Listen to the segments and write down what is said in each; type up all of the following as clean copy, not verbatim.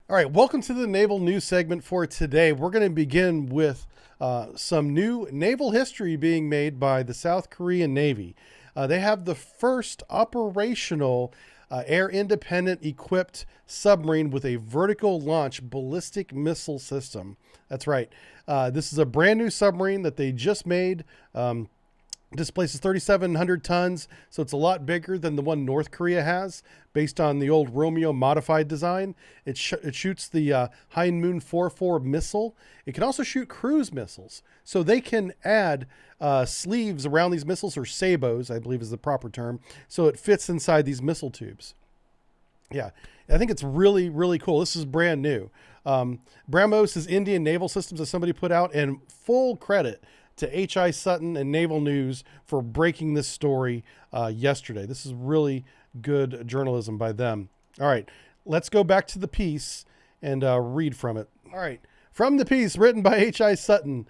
All right, welcome to the naval news segment for today. We're going to begin with some new naval history being made by the South Korean Navy. They have the first operational air-independent equipped submarine with a vertical launch ballistic missile system. That's right. This is a brand new submarine that they just made. Displaces 3,700 tons, so it's a lot bigger than the one North Korea has, based on the old Romeo modified design. It shoots the Heinmoon 4-4 missile. It can also shoot cruise missiles, so they can add sleeves around these missiles, or sabos, I believe is the proper term, so it fits inside these missile tubes. Yeah, I think it's really, really cool. This is brand new. BrahMos is Indian Naval Systems that somebody put out, and full credit to H.I. Sutton and Naval News for breaking this story yesterday. This is really good journalism by them. All right, let's go back to the piece and read from it. All right, from the piece written by H.I. Sutton.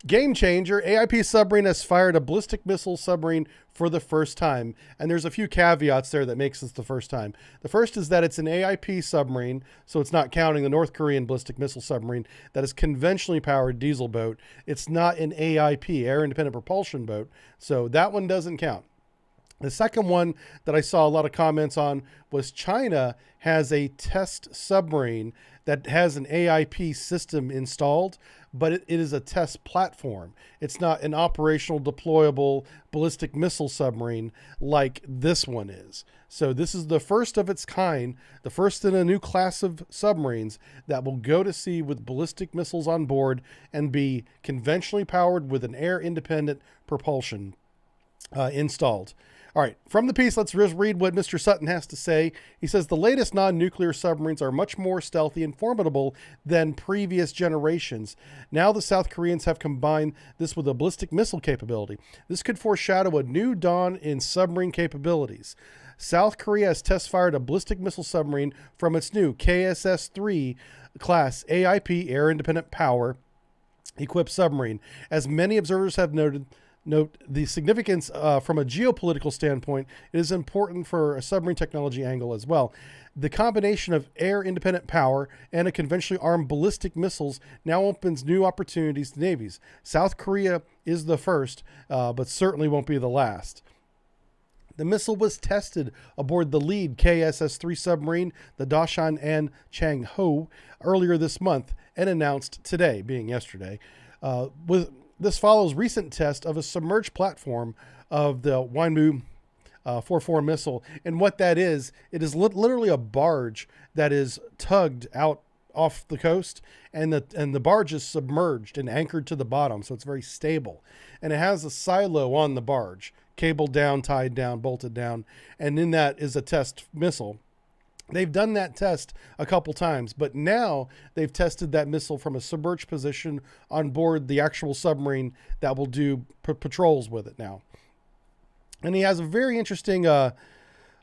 Game changer, AIP submarine has fired a ballistic missile submarine for the first time. And there's a few caveats there that makes this the first time. The first is that it's an AIP submarine, so it's not counting the North Korean ballistic missile submarine that is conventionally powered diesel boat. It's not an AIP, air independent propulsion boat, so that one doesn't count. The second one that I saw a lot of comments on was China has a test submarine that has an AIP system installed, but it is a test platform. It's not an operational deployable ballistic missile submarine like this one is. So this is the first of its kind, the first in a new class of submarines that will go to sea with ballistic missiles on board and be conventionally powered with an air-independent propulsion installed. All right, from the piece, let's just read what Mr. Sutton has to say. He says, the latest non-nuclear submarines are much more stealthy and formidable than previous generations. Now the South Koreans have combined this with a ballistic missile capability. This could foreshadow a new dawn in submarine capabilities. South Korea has test-fired a ballistic missile submarine from its new KSS-III class AIP, air-independent power, equipped submarine. As many observers have note the significance from a geopolitical standpoint. It is important for a submarine technology angle as well. The combination of air-independent power and a conventionally armed ballistic missiles now opens new opportunities to navies. South Korea is the first, but certainly won't be the last. The missile was tested aboard the lead KSS-III submarine, the Dosan and Changho, earlier this month and announced today, being yesterday, This follows recent test of a submerged platform of the Heinmoon 4-4 missile. And what that is, it is literally a barge that is tugged out off the coast, and the barge is submerged and anchored to the bottom, so it's very stable. And it has a silo on the barge, cabled down, tied down, bolted down, and in that is a test missile. They've done that test a couple times, but now they've tested that missile from a submerged position on board the actual submarine that will do patrols with it now. And he has a very interesting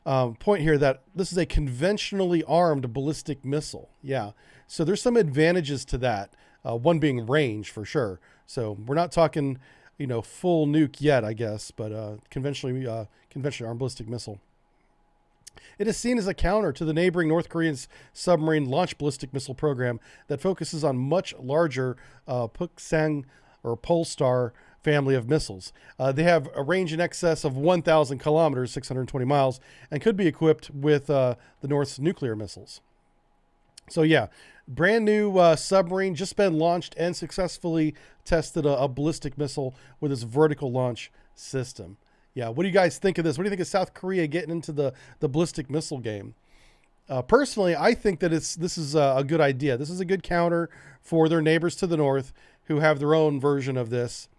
point here that this is a conventionally armed ballistic missile. Yeah, so there's some advantages to that. One being range for sure. So we're not talking, full nuke yet, I guess, but conventionally armed ballistic missile. It is seen as a counter to the neighboring North Korean's submarine launch ballistic missile program that focuses on much larger Puksang or Polestar family of missiles. They have a range in excess of 1,000 kilometers, 620 miles, and could be equipped with the North's nuclear missiles. So yeah, brand new submarine, just been launched and successfully tested a ballistic missile with its vertical launch system. Yeah, what do you guys think of this? What do you think of South Korea getting into the ballistic missile game? Personally, I think that this is a good idea. This is a good counter for their neighbors to the north who have their own version of this.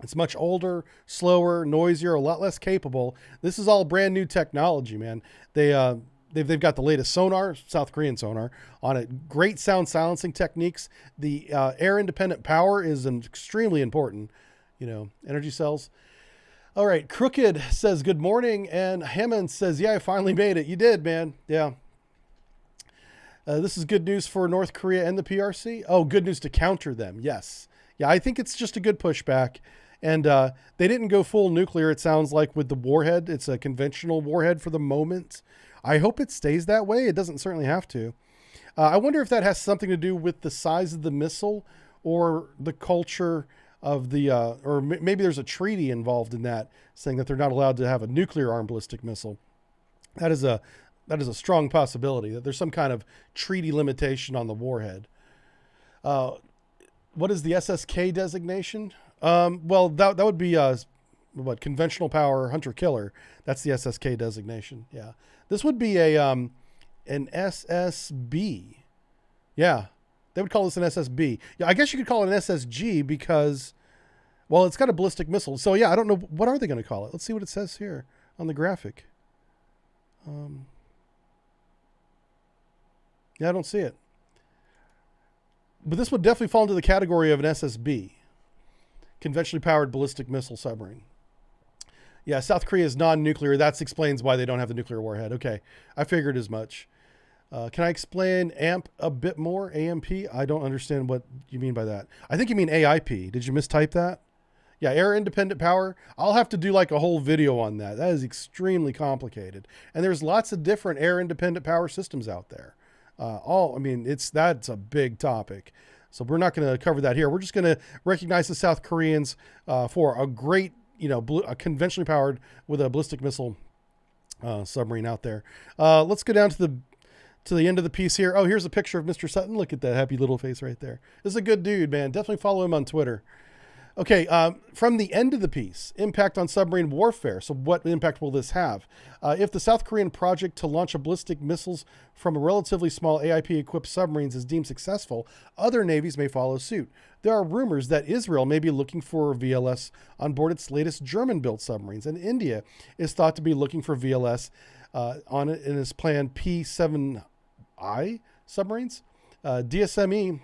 It's much older, slower, noisier, a lot less capable. This is all brand new technology, man. They've got the latest sonar, South Korean sonar, on it. Great sound silencing techniques. The air-independent power is extremely important. Energy cells. All right, Crooked says, good morning, and Hammond says, yeah, I finally made it. You did, man. Yeah. This is good news for North Korea and the PRC. Oh, good news to counter them. Yes. Yeah, I think it's just a good pushback. And they didn't go full nuclear, it sounds like, with the warhead. It's a conventional warhead for the moment. I hope it stays that way. It doesn't certainly have to. I wonder if that has something to do with the size of the missile or the culture of the, maybe there's a treaty involved in that, saying that they're not allowed to have a nuclear armed ballistic missile. That is a strong possibility, that there's some kind of treaty limitation on the warhead. What is the SSK designation? Well, that would be what, conventional power hunter killer. That's the SSK designation. Yeah, this would be an SSB. Yeah, they would call this an SSB. Yeah, I guess you could call it an SSG because, well, it's got a ballistic missile. So yeah, I don't know, what are they going to call it? Let's see what it says here on the graphic. Yeah, I don't see it. But this would definitely fall into the category of an SSB, conventionally powered ballistic missile submarine. Yeah, South Korea is non-nuclear. That explains why they don't have the nuclear warhead. Okay, I figured as much. Can I explain AMP a bit more? AMP? I don't understand what you mean by that. I think you mean AIP. Did you mistype that? Yeah, air independent power. I'll have to do like a whole video on that. That is extremely complicated. And there's lots of different air independent power systems out there. That's a big topic. So we're not going to cover that here. We're just going to recognize the South Koreans for a great, a conventionally powered with a ballistic missile submarine out there. Let's go down to the end of the piece here. Oh, here's a picture of Mr. Sutton. Look at that happy little face right there. This is a good dude, man. Definitely follow him on Twitter. Okay, from the end of the piece, impact on submarine warfare. So what impact will this have? If the South Korean project to launch a ballistic missiles from a relatively small AIP-equipped submarines is deemed successful, other navies may follow suit. There are rumors that Israel may be looking for VLS on board its latest German-built submarines, and India is thought to be looking for VLS on it in its planned P-7I submarines. DSME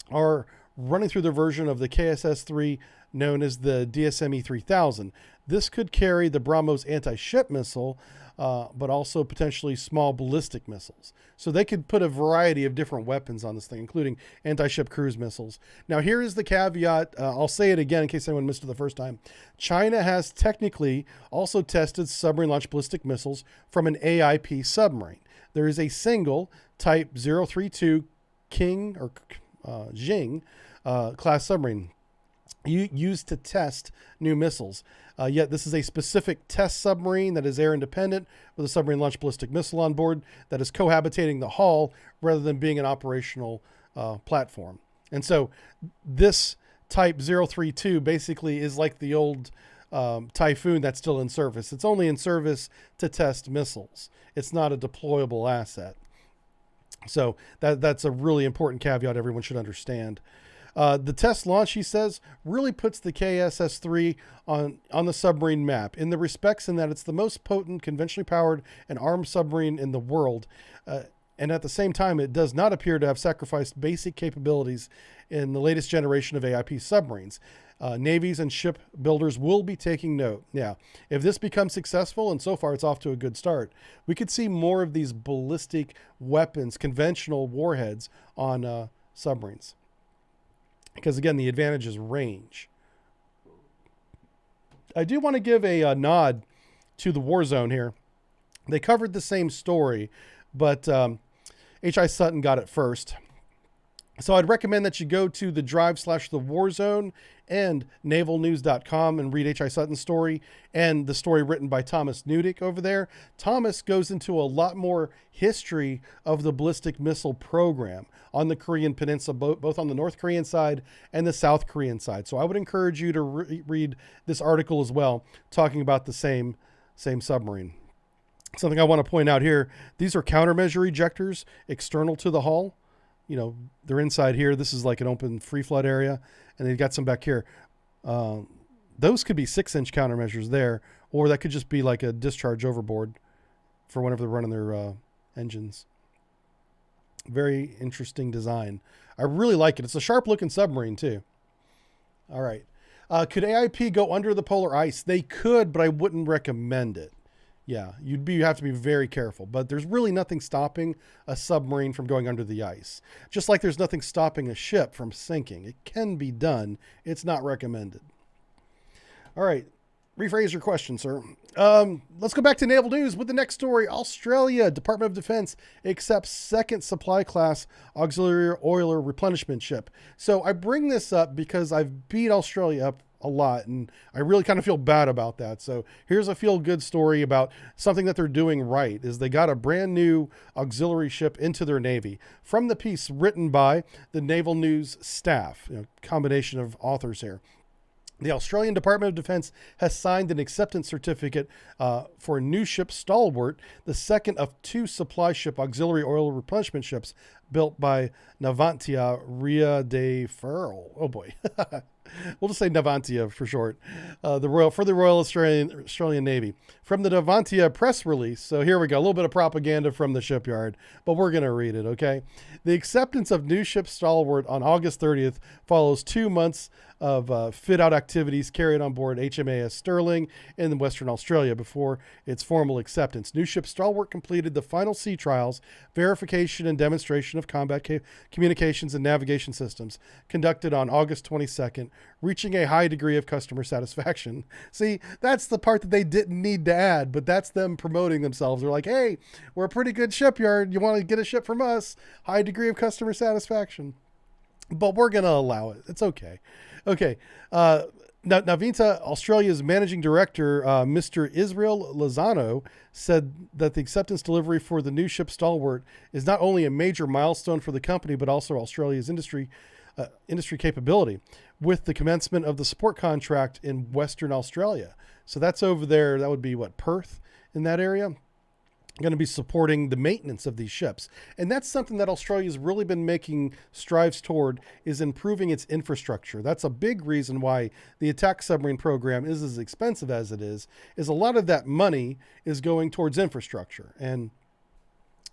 are running through the version of the KSS-III known as the DSME 3000. This could carry the BrahMos anti-ship missile, but also potentially small ballistic missiles. So they could put a variety of different weapons on this thing, including anti-ship cruise missiles. Now, here is the caveat. I'll say it again in case anyone missed it the first time. China has technically also tested submarine-launched ballistic missiles from an AIP submarine. There is a single Type 032 King or Jing class submarine used to test new missiles. Yet this is a specific test submarine that is air independent with a submarine launched ballistic missile on board that is cohabitating the hull rather than being an operational platform. And so this Type 032 basically is like the old Typhoon that's still in service. It's only in service to test missiles. It's not a deployable asset. So that's a really important caveat everyone should understand. The test launch, he says, really puts the KSS-III on the submarine map in the respects in that it's the most potent conventionally powered and armed submarine in the world. And at the same time, it does not appear to have sacrificed basic capabilities in the latest generation of AIP submarines. Navies and shipbuilders will be taking note. Yeah, if this becomes successful, and so far it's off to a good start, we could see more of these ballistic weapons, conventional warheads on submarines. Because again, the advantage is range. I do want to give a nod to the WarZone here. They covered the same story, but H.I. Sutton got it first. So I'd recommend that you go to the drive/the WarZone and navalnews.com and read H.I. Sutton's story and the story written by Thomas Nudik over there. Thomas goes into a lot more history of the ballistic missile program on the Korean Peninsula, both on the North Korean side and the South Korean side. So I would encourage you to read this article as well, talking about the same submarine. Something I want to point out here, these are countermeasure ejectors external to the hull. You know, they're inside here. This is like an open free flood area, and they've got some back here. Those could be 6-inch countermeasures there, or that could just be like a discharge overboard for whenever they're running their engines. Very interesting design. I really like it. It's a sharp looking submarine too. All right. Could AIP go under the polar ice? They could, but I wouldn't recommend it. Yeah, you have to be very careful, but there's really nothing stopping a submarine from going under the ice. Just like there's nothing stopping a ship from sinking. It can be done. It's not recommended. All right. Rephrase your question, sir. Let's go back to naval news with the next story. Australia Department of Defense accepts second supply class auxiliary oiler replenishment ship. So I bring this up because I've beat Australia up a lot, and I really kind of feel bad about that. So here's a feel-good story about something that they're doing right. Is they got a brand new auxiliary ship into their Navy from the piece written by the Naval News staff, combination of authors here. The Australian Department of Defense has signed an acceptance certificate for a new ship, Stalwart, the second of two supply ship auxiliary oil replenishment ships built by Navantia Ria de Ferrol. Oh boy. We'll just say Navantia for short. The Royal Australian Navy. From the Navantia press release, so here we go, a little bit of propaganda from the shipyard, but we're going to read it, okay? The acceptance of new ship Stalwart on August 30th follows 2 months of fit-out activities carried on board HMAS Sterling in Western Australia before its formal acceptance. New ship Stalwart completed the final sea trials, verification and demonstration of combat communications and navigation systems conducted on August 22nd, reaching a high degree of customer satisfaction. See, that's the part that they didn't need to add, but that's them promoting themselves. They're like, hey, we're a pretty good shipyard. You want to get a ship from us? High degree of customer satisfaction. But we're going to allow it. It's okay. Okay. Navinta, Australia's managing director, Mr. Israel Lozano, said that the acceptance delivery for the new ship Stalwart is not only a major milestone for the company, but also Australia's industry capability with the commencement of the support contract in Western Australia. So that's over there. That would be what, Perth in that area? Going to be supporting the maintenance of these ships. And that's something that Australia's really been making strides toward, is improving its infrastructure. That's a big reason why the attack submarine program is as expensive as it is a lot of that money is going towards infrastructure. And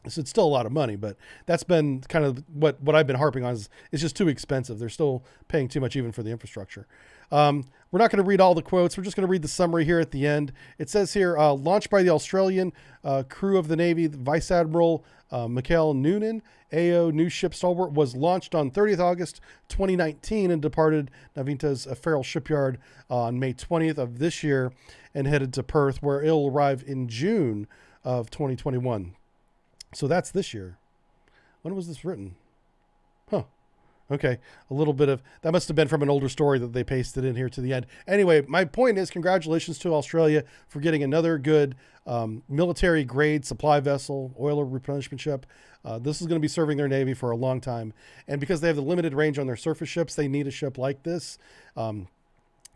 so it's still a lot of money, but that's been kind of what I've been harping on is it's just too expensive. They're still paying too much even for the infrastructure. We're not going to read all the quotes. We're just going to read the summary here at the end. It says here, launched by the Australian crew of the Navy, Vice Admiral Michael Noonan, AO new ship Stalwart was launched on 30th August 2019 and departed Navinta's Ferrol shipyard on May 20th of this year and headed to Perth, where it'll arrive in June of 2021. So that's this year. When was this written? Huh. Okay. A little bit of, that must have been from an older story that they pasted in here to the end. Anyway, my point is congratulations to Australia for getting another good military grade supply vessel, oiler replenishment ship. This is going to be serving their Navy for a long time. And because they have the limited range on their surface ships, they need a ship like this.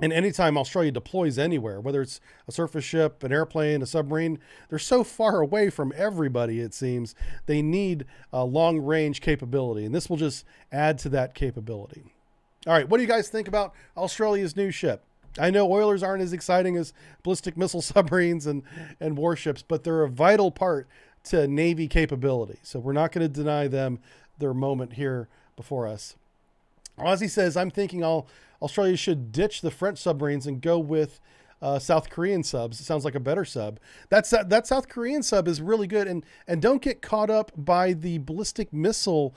And anytime Australia deploys anywhere, whether it's a surface ship, an airplane, a submarine, they're so far away from everybody, it seems. They need a long-range capability, and this will just add to that capability. All right, what do you guys think about Australia's new ship? I know oilers aren't as exciting as ballistic missile submarines and warships, but they're a vital part to Navy capability. So we're not going to deny them their moment here before us. Ozzy says, I'm thinking Australia should ditch the French submarines and go with South Korean subs. It sounds like a better sub. That South Korean sub is really good. And don't get caught up by the ballistic missile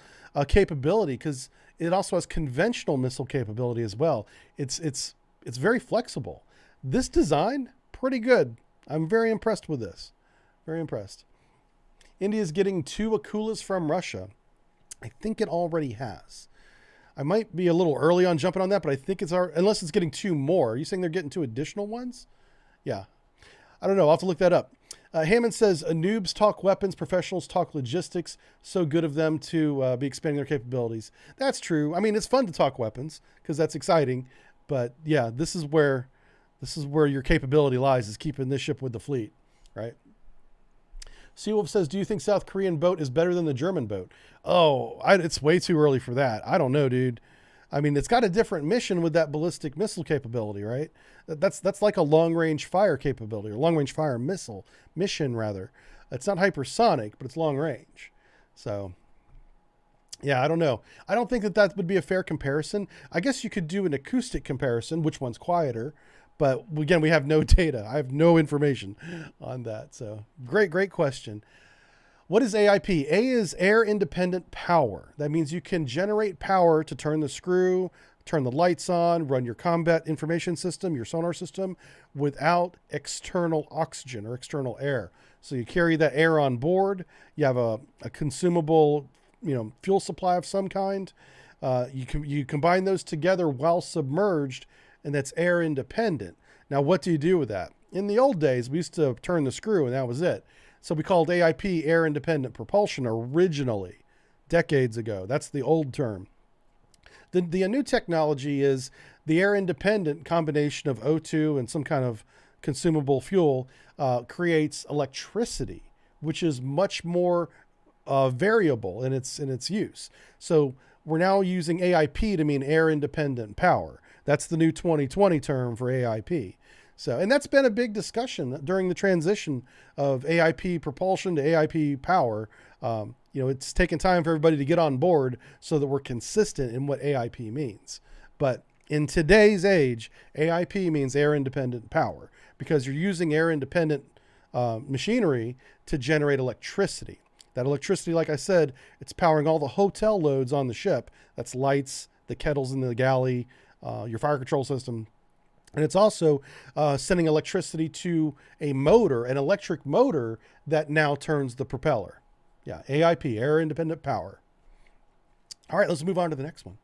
capability, because it also has conventional missile capability as well. It's very flexible. This design, pretty good. I'm very impressed with this. Very impressed. India's getting 2 Akulas from Russia. I think it already has. I might be a little early on jumping on that, but I think unless it's getting 2 more. Are you saying they're getting 2 additional ones? Yeah. I don't know. I'll have to look that up. Hammond says, noobs talk weapons, professionals talk logistics. So good of them to be expanding their capabilities. That's true. I mean, it's fun to talk weapons because that's exciting. But yeah, this is where your capability lies, is keeping this ship with the fleet, right? Seawolf says, do you think South Korean boat is better than the German boat? Oh, it's way too early for that. I don't know, dude. I mean, it's got a different mission with that ballistic missile capability, right? That's like a long-range fire capability, or long-range fire missile mission, rather. It's not hypersonic, but it's long-range. So, yeah, I don't know. I don't think that would be a fair comparison. I guess you could do an acoustic comparison, which one's quieter. But again, we have no data. I have no information on that. So great question. What is AIP? A is air independent power. That means you can generate power to turn the screw, turn the lights on, run your combat information system, your sonar system, without external oxygen or external air. So you carry that air on board. You have a consumable, fuel supply of some kind. You combine those together while submerged, and that's air independent. Now, what do you do with that? In the old days, we used to turn the screw, and that was it. So we called AIP air independent propulsion originally, decades ago. That's the old term. The new technology is the air independent combination of O2 and some kind of consumable fuel creates electricity, which is much more variable in its use. So we're now using AIP to mean air independent power. That's the new 2020 term for AIP. So, and that's been a big discussion during the transition of AIP propulsion to AIP power. It's taken time for everybody to get on board so that we're consistent in what AIP means. But in today's age, AIP means air independent power because you're using air independent machinery to generate electricity. That electricity, like I said, it's powering all the hotel loads on the ship. That's lights, the kettles in the galley, your fire control system. And it's also sending electricity to a motor, an electric motor that now turns the propeller. Yeah, AIP, air independent power. All right, let's move on to the next one.